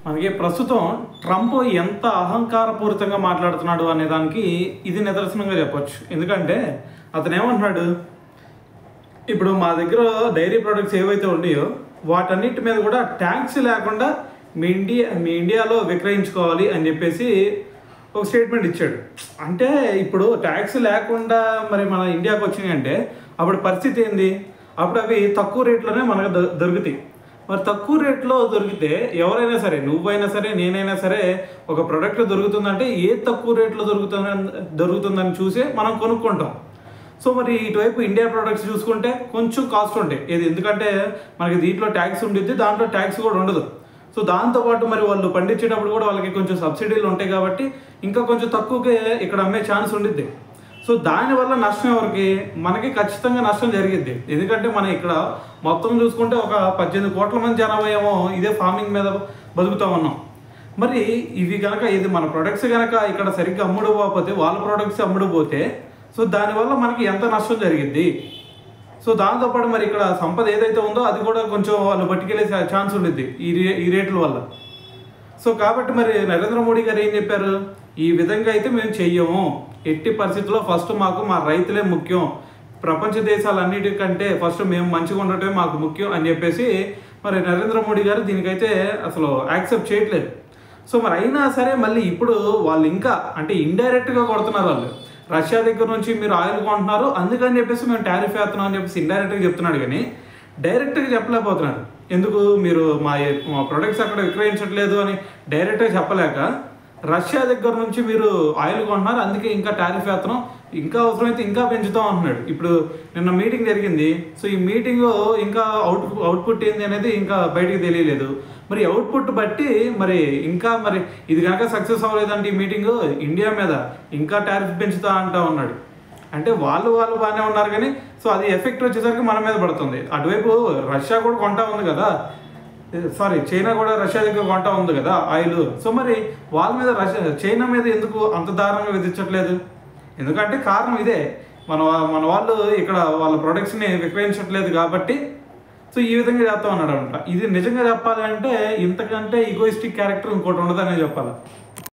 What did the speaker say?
మనకి ప్రస్తుతం ట్రంప్ ఎంత అహంకారపూరితంగా మాట్లాడుతున్నాడు అనే దానికి ఇది నిదర్శనంగా చెప్పొచ్చు. ఎందుకంటే అతను ఏమంటున్నాడు, ఇప్పుడు మా దగ్గర డైరీ ప్రొడక్ట్స్ ఏవైతే ఉన్నాయో వాటన్నిటి మీద కూడా ట్యాక్స్ లేకుండా మీ ఇండియాలో విక్రయించుకోవాలి అని చెప్పేసి ఒక స్టేట్మెంట్ ఇచ్చాడు. అంటే ఇప్పుడు ట్యాక్స్ లేకుండా మరి మన ఇండియాకి వచ్చినాయంటే అప్పుడు పరిస్థితి ఏంది? అప్పుడు అవి తక్కువ రేట్లోనే మనకు దొరుకుతాయి. మరి తక్కువ రేట్లో దొరికితే ఎవరైనా సరే, నువ్వైనా సరే, నేనైనా సరే, ఒక ప్రోడక్ట్ దొరుకుతుందంటే ఏ తక్కువ రేట్లో దొరుకుతుందని చూసే మనం కొనుక్కుంటాం. సో మరి ఇటువైపు ఇండియా ప్రోడక్ట్స్ చూసుకుంటే కొంచెం కాస్ట్ ఉంటాయి. ఎందుకంటే మనకి దీంట్లో ట్యాక్స్ ఉండిద్ది, దాంట్లో ట్యాక్స్ కూడా ఉండదు. సో దాంతోపాటు మరి వాళ్ళు పండించేటప్పుడు కూడా వాళ్ళకి కొంచెం సబ్సిడీలు ఉంటాయి కాబట్టి ఇంకా కొంచెం తక్కువకే ఇక్కడ అమ్మే ఛాన్స్ ఉండిద్ది. సో దానివల్ల నష్టం ఎవరికి? మనకి ఖచ్చితంగా నష్టం జరిగిద్ది. ఎందుకంటే మనం ఇక్కడ మొత్తం చూసుకుంటే ఒక 18 కోట్ల మంది జనాభా ఏమో ఇదే ఫార్మింగ్ మీద బతుకుతూ ఉన్నాం. మరి ఇవి కనుక ఇది మన ప్రొడక్ట్స్ కనుక ఇక్కడ సరిగ్గా అమ్ముడు పోతే, వాళ్ళ ప్రొడక్ట్స్ అమ్ముడు పోతే, సో దానివల్ల మనకి ఎంత నష్టం జరిగిద్ది? సో దాంతోపాటు మరి ఇక్కడ సంపద ఏదైతే ఉందో అది కూడా కొంచెం వాళ్ళు పట్టుకెళ్ళే ఛాన్స్ ఉండిద్ది ఈ రేట్ల వల్ల. సో కాబట్టి మరి నరేంద్ర మోడీ గారు ఏం చెప్పారు, ఈ విధంగా అయితే మేము చెయ్యము, ఎట్టి పరిస్థితుల్లో ఫస్ట్ మాకు మా రైతులే ముఖ్యం, ప్రపంచ దేశాలన్నిటికంటే ఫస్ట్ మేము మంచిగా ఉండటమే మాకు ముఖ్యం అని చెప్పేసి మరి నరేంద్ర మోడీ గారు దీనికైతే అసలు యాక్సెప్ట్ చేయట్లేదు. సో మరి అయినా సరే మళ్ళీ ఇప్పుడు వాళ్ళు ఇంకా అంటే ఇండైరెక్ట్గా కొడుతున్నారు. వాళ్ళు రష్యా దగ్గర నుంచి మీరు ఆయిల్ కొంటున్నారు అందుకని చెప్పేసి మేము టారిఫ్ వేస్తున్నాం అని చెప్పేసి ఇండైరెక్ట్గా చెప్తున్నాడు, కానీ డైరెక్ట్గా చెప్పలేకపోతున్నాడు. ఎందుకు మీరు మా ప్రొడక్ట్స్ అక్కడ విక్రయించట్లేదు అని డైరెక్ట్గా చెప్పలేక, రష్యా దగ్గర నుంచి మీరు ఆయిల్ కొంటున్నారు అందుకే ఇంకా టారిఫ్ వేస్తున్నాం, ఇంకా అవసరమైతే ఇంకా పెంచుతాం అంటున్నాడు. ఇప్పుడు నిన్న మీటింగ్ జరిగింది. సో ఈ మీటింగ్ ఇంకా అవుట్పుట్ ఏంది అనేది ఇంకా బయటికి తెలియలేదు. మరి అవుట్పుట్ బట్టి మరి ఇంకా మరి ఇది కనుక సక్సెస్ అవ్వలేదంటే ఈ మీటింగ్ ఇండియా మీద ఇంకా టారిఫ్ పెంచుతా అంటా ఉన్నాడు. అంటే వాళ్ళు బాగానే ఉన్నారు కానీ సో అది ఎఫెక్ట్ వచ్చేసరికి మన మీద పడుతుంది. అటువైపు రష్యా కూడా కొంటా ఉంది కదా, చైనా కూడా రష్యా దగ్గర కొంటా ఉంది కదా ఆయిల్. సో మరి వాళ్ళ మీద చైనా మీద ఎందుకు అంత దారుణంగా విధించట్లేదు? ఎందుకంటే కారణం ఇదే, మన వాళ్ళు ఇక్కడ వాళ్ళ ప్రొడక్ట్స్ని విక్రయించట్లేదు కాబట్టి సో ఈ విధంగా చేస్తా ఉన్నాడు అనమాట. ఇది నిజంగా చెప్పాలి అంటే ఇంతకంటే ఈగోయిస్టిక్ క్యారెక్టర్ ఇంకోటి ఉండదనే చెప్పాలి.